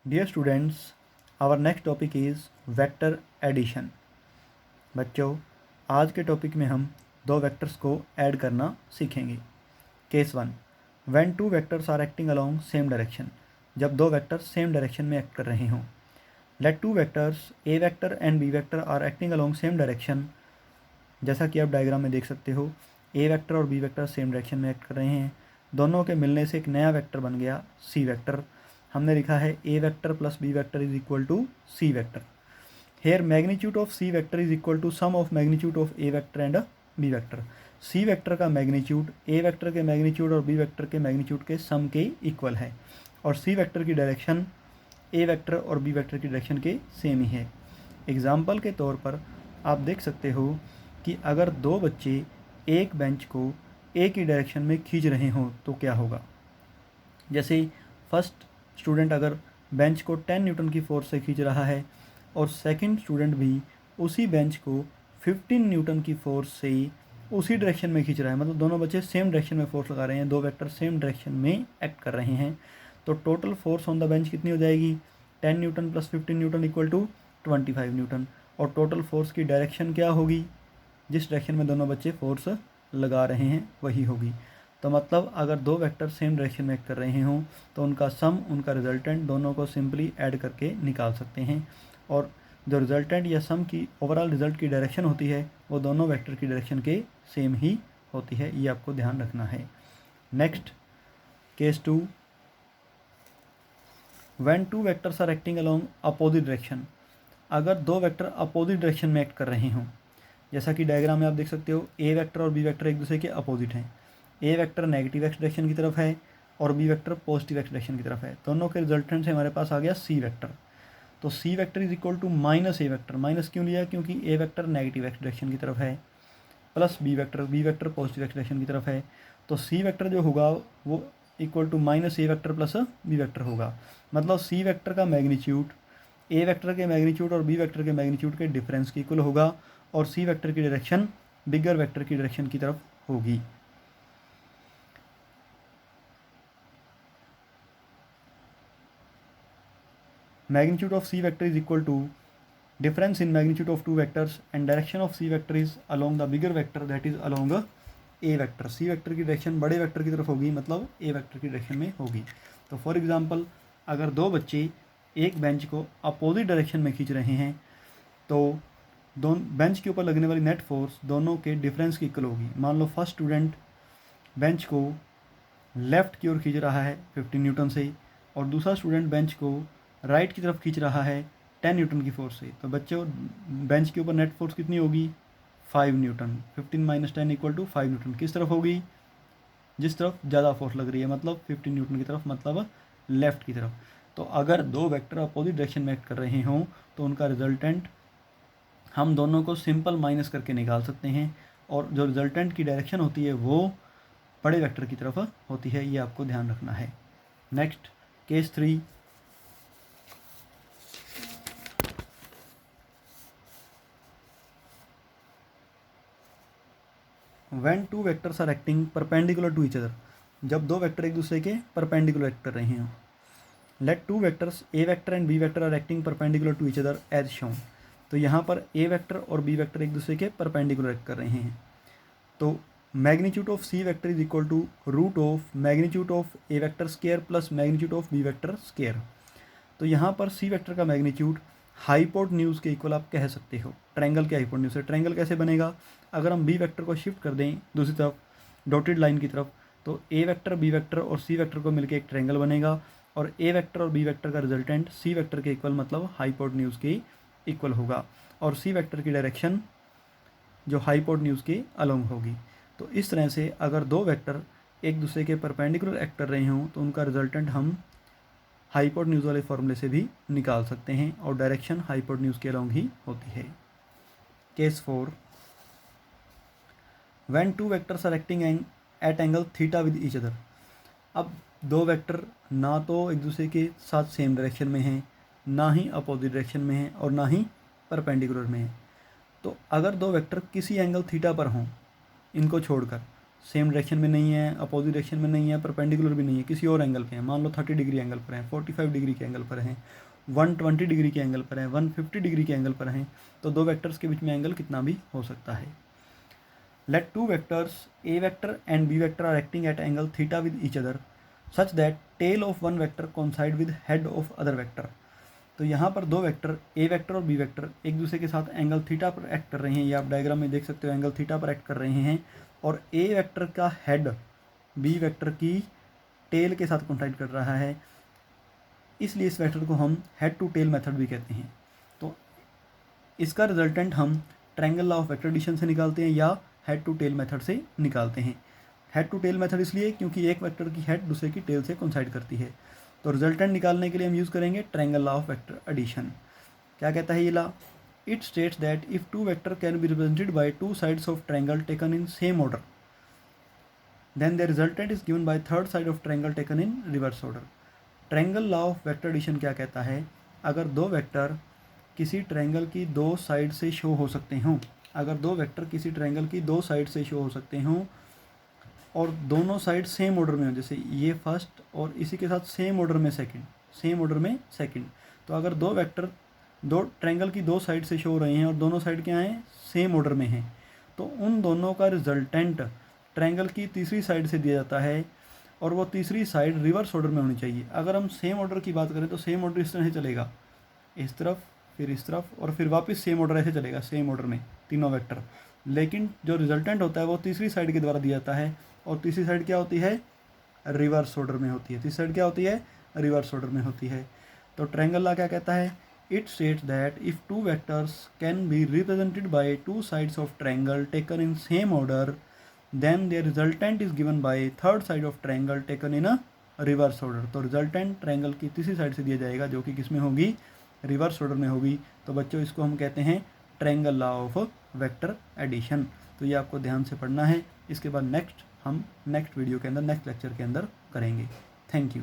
Dear students, our next topic is vector addition. बच्चों, आज के टॉपिक में हम दो वेक्टर्स को ऐड करना सीखेंगे। Case 1, when two vectors are acting along same direction. जब दो वेक्टर्स सेम डायरेक्शन में एक्ट कर रहे हों। Let two vectors A vector and B vector are acting along same direction. जैसा कि आप डायग्राम में देख सकते हो, ए वेक्टर और बी वेक्टर सेम डायरेक्शन में एक्ट कर रहे हैं। दोनों के मिलने से एक नया वेक्टर बन गया सी वेक्टर। हमने लिखा है A vector plus B vector is equal to C vector. Here magnitude of C vector is equal to sum of magnitude of A vector and B vector. C vector का magnitude A vector के magnitude और B vector के magnitude के sum के equal है, और C vector की direction A vector और बी वेक्टर की डायरेक्शन के सेम ही है। एग्जाम्पल के तौर पर आप देख सकते हो कि अगर दो बच्चे एक बेंच को एक ही डायरेक्शन में खींच रहे हों तो क्या होगा। जैसे फर्स्ट स्टूडेंट अगर बेंच को 10 न्यूटन की फोर्स से खींच रहा है और सेकंड स्टूडेंट भी उसी बेंच को 15 न्यूटन की फोर्स से उसी डायरेक्शन में खींच रहा है, मतलब दोनों बच्चे सेम डायरेक्शन में फोर्स लगा रहे हैं, दो वेक्टर सेम डायरेक्शन में एक्ट कर रहे हैं, तो total force on the bench कितनी हो जाएगी? 10 newton plus 15 newton equal to 25 newton. और टोटल फोर्स की डायरेक्शन क्या होगी? जिस डायरेक्शन में दोनों बच्चे फोर्स लगा रहे हैं वही होगी। तो मतलब अगर दो वेक्टर सेम डायरेक्शन में एक्ट कर रहे हों तो उनका सम, उनका रिजल्टेंट दोनों को सिंपली ऐड करके निकाल सकते हैं, और जो रिजल्टेंट या सम की ओवरऑल रिजल्ट की डायरेक्शन होती है वो दोनों वेक्टर की डायरेक्शन के सेम ही होती है। ये आपको ध्यान रखना है। Next, case 2, when two vectors are acting along opposite direction. अगर दो वेक्टर अपोजिट डायरेक्शन में एक्ट कर रहे हों, जैसा कि डायग्राम में आप देख सकते हो, ए वेक्टर और बी वेक्टर एक दूसरे के अपोजिट हैं। A vector negative X direction की तरफ है और B vector positive X direction की तरफ है। दोनों के रिजल्टेंट से हमारे पास आ गया सी वेक्टर। तो C vector is equal to minus A vector. Minus क्यों लिया? क्योंकि A vector negative X direction की तरफ है, plus B vector positive X direction की तरफ है। तो सी वेक्टर जो होगा वो equal to minus A vector plus B vector होगा। मतलब सी वेक्टर का मैग्नीट्यूड ए वेक्टर के मैग्नीट्यूड और बी वेक्टर के मैग्नीट्यूड के डिफरेंस की इक्वल होगा, और सी वेक्टर की डायरेक्शन बिगर वेक्टर की डायरेक्शन की तरफ होगी। Magnitude of C vector is equal to difference in magnitude of two vectors and direction of C vector is along the bigger vector that is along A vector. C vector की direction बड़े vector की तरफ होगी, मतलब ए vector की direction में होगी। तो फॉर एग्जांपल, अगर दो बच्चे एक बेंच को अपोजिट डायरेक्शन में खींच रहे हैं तो दोनों बेंच के ऊपर लगने वाली नेट फोर्स दोनों के डिफरेंस की इक्वल होगी। मान लो फर्स्ट स्टूडेंट बेंच को लेफ़्ट की ओर खींच रहा है 15 न्यूटन से, और दूसरा स्टूडेंट बेंच को राइट की तरफ खींच रहा है 10 न्यूटन की फोर्स से। तो बच्चों, बेंच के ऊपर नेट फोर्स कितनी होगी? 5 newton. 15 minus 10 equal to 5 newton. किस तरफ होगी? जिस तरफ ज़्यादा फोर्स लग रही है, मतलब 15 न्यूटन की तरफ, मतलब लेफ़्ट की तरफ। तो अगर दो वेक्टर अपोजिट डायरेक्शन में एक्ट कर रहे हों तो उनका रिजल्टेंट हम दोनों को सिंपल माइनस करके निकाल सकते हैं, और जो रिजल्टेंट की डायरेक्शन होती है वो बड़े वेक्टर की तरफ होती है। ये आपको ध्यान रखना है। Next, case 3, when two vectors are acting perpendicular to each other. जब दो वेक्टर एक दूसरे के परपेंडिकुलर एक्ट कर रहे हों। Let two vectors A vector and B vector are acting perpendicular to each other as shown. तो यहाँ पर ए वेक्टर और बी वेक्टर एक दूसरे के परपेंडिकुलर एक्ट कर रहे हैं। तो magnitude of C vector is equal to root of magnitude of A vector square plus magnitude of B vector square. तो यहाँ पर सी वेक्टर का मैग्नीट्यूड हाइपोटेन्यूज के इक्वल आप कह सकते हो, ट्रायंगल के हाइपोटेन्यूज से। ट्रायंगल कैसे बनेगा? अगर हम बी वेक्टर को शिफ्ट कर दें दूसरी तरफ डॉटेड लाइन की तरफ, तो ए वेक्टर बी वेक्टर और सी वेक्टर को मिलकर एक ट्रायंगल बनेगा, और ए वेक्टर और बी वेक्टर का रिजल्टेंट सी वेक्टर के इक्वल, मतलब हाइपोटेन्यूज के इक्वल होगा, और सी वेक्टर की डायरेक्शन जो हाइपोटेन्यूज के अलोंग होगी। तो इस तरह से अगर दो वेक्टर एक दूसरे के परपेंडिकुलर एक्ट कर रहे हों तो उनका रिजल्टेंट हम हाइपोटेन्यूज वाले फॉर्मूले से भी निकाल सकते हैं, और डायरेक्शन हाइपोटेन्यूज के अलोंग ही होती है। Case 4, when two vectors are acting at angle theta with each other. अब दो वेक्टर ना तो एक दूसरे के साथ सेम डायरेक्शन में हैं, ना ही अपोजिट डायरेक्शन में हैं, और ना ही परपेंडिकुलर में हैं। तो अगर दो वेक्टर किसी एंगल थीटा पर हों इनको छोड़कर, सेम डायरेक्शन में नहीं है, अपोजिट डायरेक्शन में नहीं है, परपेंडिकुलर भी नहीं है, किसी और एंगल पे हैं, मान लो 30 डिग्री एंगल पर हैं, 45 डिग्री के एंगल पर हैं, 120 डिग्री के एंगल पर हैं, 150 डिग्री के एंगल पर हैं, तो दो वेक्टर्स के बीच में एंगल कितना भी हो सकता है। Let two vectors A vector and B vector are acting at angle theta with each other such that tail of one vector coincide with head of other vector. तो यहाँ पर दो वेक्टर ए वेक्टर और B vector एक दूसरे के साथ angle theta पर एक्ट कर रहे हैं, ये आप डायग्राम में देख सकते हो, एंगल थीटा पर एक्ट कर रहे हैं, और ए वेक्टर का हेड बी वेक्टर की टेल के साथ कोइंसाइड कर रहा है, इसलिए इस वेक्टर को हम हेड टू टेल मेथड भी कहते हैं। तो इसका रिजल्टेंट हम triangle law of vector addition से निकालते हैं या हेड टू टेल मेथड से निकालते हैं। हेड टू टेल मेथड इसलिए क्योंकि एक वेक्टर की हेड दूसरे की टेल से कोइंसाइड करती है। तो रिजल्टेंट निकालने के लिए हम यूज़ करेंगे triangle law of vector addition. क्या कहता है ये law? It states that if two vector can be represented by two sides of triangle taken in same order then the resultant is given by third side of triangle taken in reverse order. Triangle law of vector addition क्या कहता है? अगर दो vector किसी triangle की दो side से show हो सकते हों, अगर दो वेक्टर किसी ट्रायंगल की दो साइड से शो हो सकते हों और दोनों साइड सेम ऑर्डर में हो, जैसे ये फर्स्ट और इसी के साथ सेम ऑर्डर में सेकंड, सेम ऑर्डर में सेकंड, तो अगर दो वेक्टर दो ट्रायंगल की दो साइड से शो हो रहे हैं और दोनों साइड क्या हैं? सेम ऑर्डर में हैं, तो उन दोनों का रिजल्टेंट ट्रायंगल की तीसरी साइड से दिया जाता है और वो तीसरी साइड रिवर्स ऑर्डर में होनी चाहिए। अगर हम सेम ऑर्डर की बात करें तो सेम ऑर्डर इस तरह से चलेगा, इस तरफ फिर इस तरफ और फिर वापस सेम ऑर्डर ऐसे चलेगा, सेम ऑर्डर में तीनों वेक्टर। लेकिन जो रिजल्टेंट होता है वो तीसरी साइड के द्वारा दिया जाता है और तीसरी साइड क्या होती है? रिवर्स ऑर्डर में होती है। तीसरी साइड क्या होती है? रिवर्स ऑर्डर में होती है। तो ट्रायंगल लॉ क्या कहता है? It states that if two vectors can be represented by two sides of triangle taken in same order then their resultant is given by third side of triangle taken in a reverse order. तो resultant triangle की तीसरी side से दिया जाएगा जो कि किस में होगी? रिवर्स ऑर्डर में होगी। तो बच्चों इसको हम कहते हैं triangle law of vector addition. तो ये आपको ध्यान से पढ़ना है। इसके बाद हम नेक्स्ट वीडियो के अंदर नेक्स्ट लेक्चर के अंदर करेंगे। Thank you.